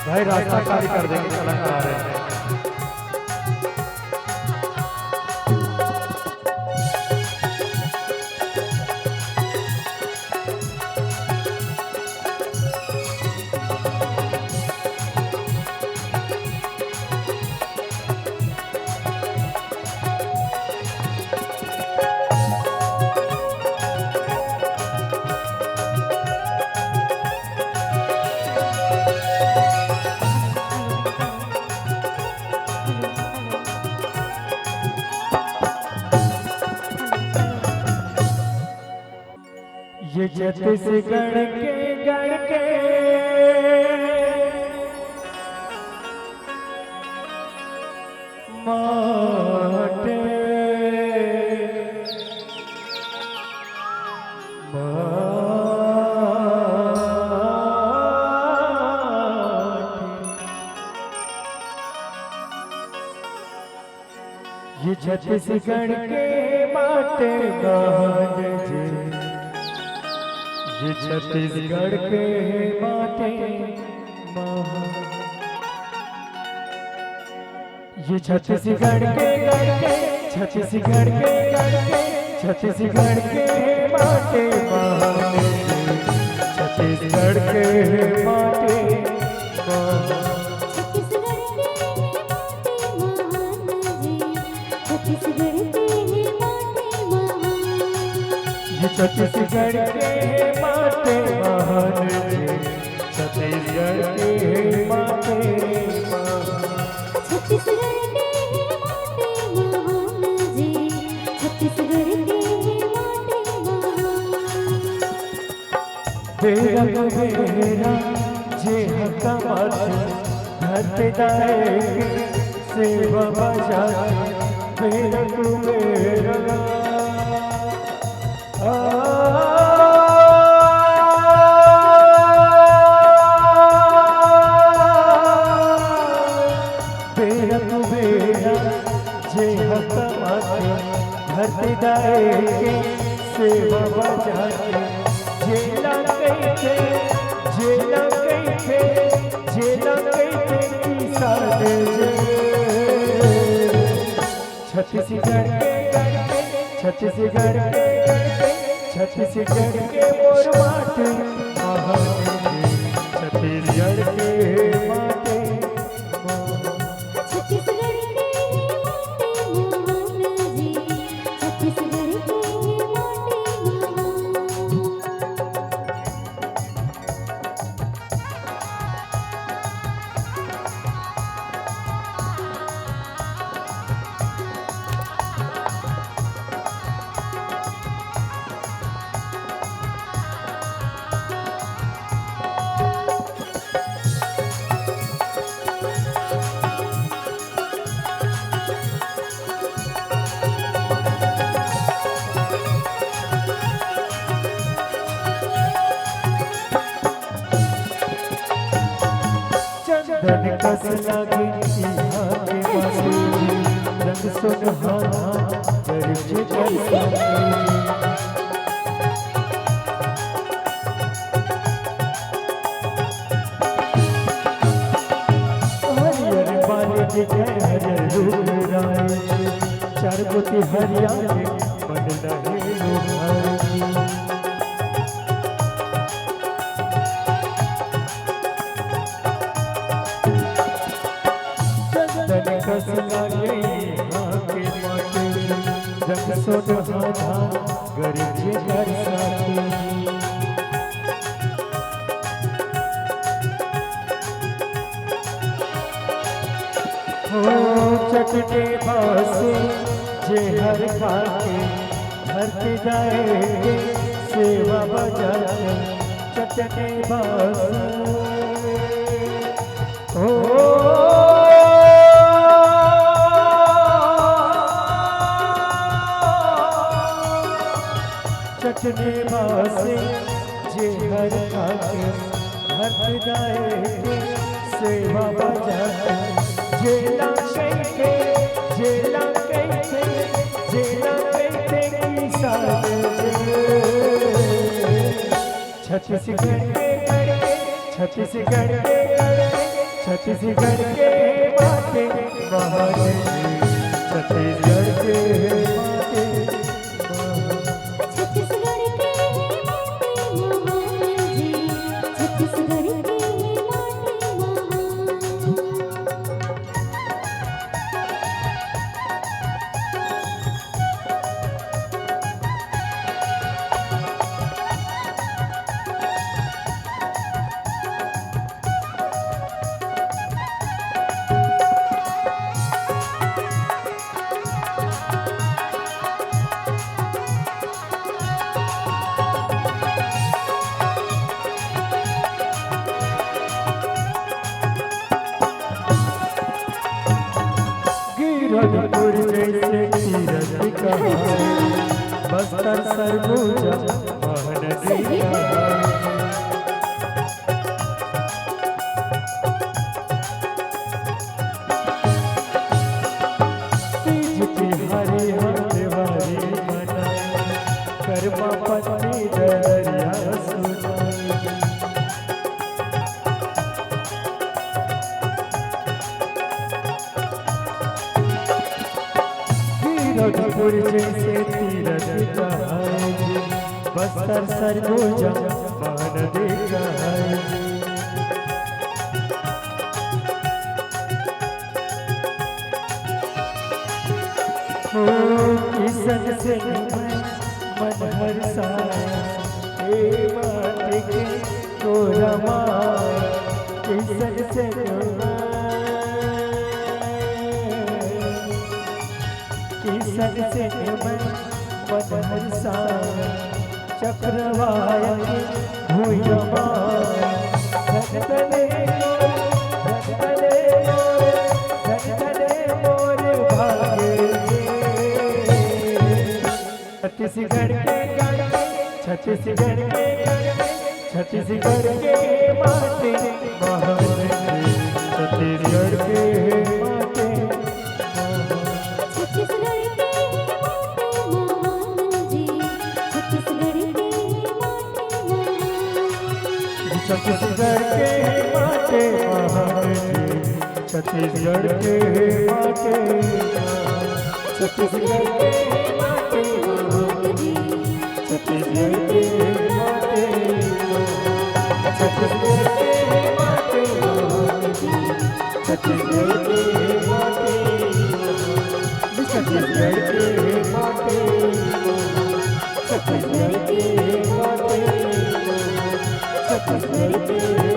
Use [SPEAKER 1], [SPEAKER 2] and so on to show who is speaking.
[SPEAKER 1] भाई रास्ता खाली कर देंगे, कलाकार आ रहे हैं।
[SPEAKER 2] ये छत्तीसगढ़ के गढ़ के माटे ये छत्तीसगढ़ के माटे महान जी, ये छत्तीसगढ़ के माटे महान, ये छत्तीसगढ़ के गढ़ के, छत्तीसगढ़ के गढ़ के, छत्तीसगढ़ के माटे महान, छत्तीसगढ़ के माटे महान। छत्तीसगढ़ के माटे महान जी, छत्तीसगढ़ के माटे महान,
[SPEAKER 3] छत्तीसगढ़ के माटे महान जी, छत्तीसगढ़ के माटे महान।
[SPEAKER 2] बेरा बेरा जे हका माटे धरते दाए सेवा बजा, बेरा बेरा बेरा तू बेरा जे हका माटे धरते दाए के सेवा बजा के, जेला कैथे जेला कैथे जेला कैथे किसान जे, छत्तीसगढ़ के गढ़ के, छत्तीसगढ़ के गढ़ के, छत्तीसगढ़ के मोर माटे महान, छत्तीसगढ़ के माटे महान,
[SPEAKER 3] छत्तीसगढ़ के माटे महान जी, छत्तीसगढ़ के माटे महान।
[SPEAKER 2] चंदन कस लागे इहाँ के माथे, रंग सुनहाना गरजे करसाते, हरियर बाले दिखे हरियर रूप राय, चार गोती हरियाले मन लहे लोहार। कस लागे आके माटे, रंग सुनहाना गरजे करसाते, हो चटने बासे जे हर खाके धरते जाए सेवा बजा के, चटने बासे हो चटने बासे जे हर खाके भक्त दाए के सेवा बजाते जेला कहते जेला कहते जेला कहते की साथ छत्तीसगढ़ के गढ़ छत्तीसगढ़ के छत्तीसगढ़ के माते महादेव छत्तीसगढ़ के माते
[SPEAKER 3] छत्तीसगढ़ के माटे महान जी छत्तीसगढ़ के माटे
[SPEAKER 2] गिरधपुर जैसे तीरथ कहाए बस्तर सरगुजा महानदी कहाए तीज तिहारी हरवारी मनाए कर्मा पत्नी दरिया सुनाए गिरधपुर जैसे तीरथ कहाए बस्तर सरगुजा महानदी कहाए हो किसन से मन हरसाए हे माते के को रमाए किसन से किसन से मन हरसाए चक्रवाय भूयमाए धनधने मोर भागे छत्तीसगढ़ के छत्तीसगढ़ के छत्तीसगढ़ के माटे महान छत्तीसगढ़ के माटे
[SPEAKER 3] छत्तीसगढ़ के माटे महान जी छत्तीसगढ़ के माटे
[SPEAKER 2] छत्तीसगढ़ के माटे महान छत्तीसगढ़ के माटे छत्तीसगढ़ के माटे महान छत्तीसगढ़ के माटे छत्तीसगढ़ के माटे महान छत्तीसगढ़ के माटे छत्तीसगढ़ के माटे छत्तीसगढ़ के माटे छत्तीसगढ़ के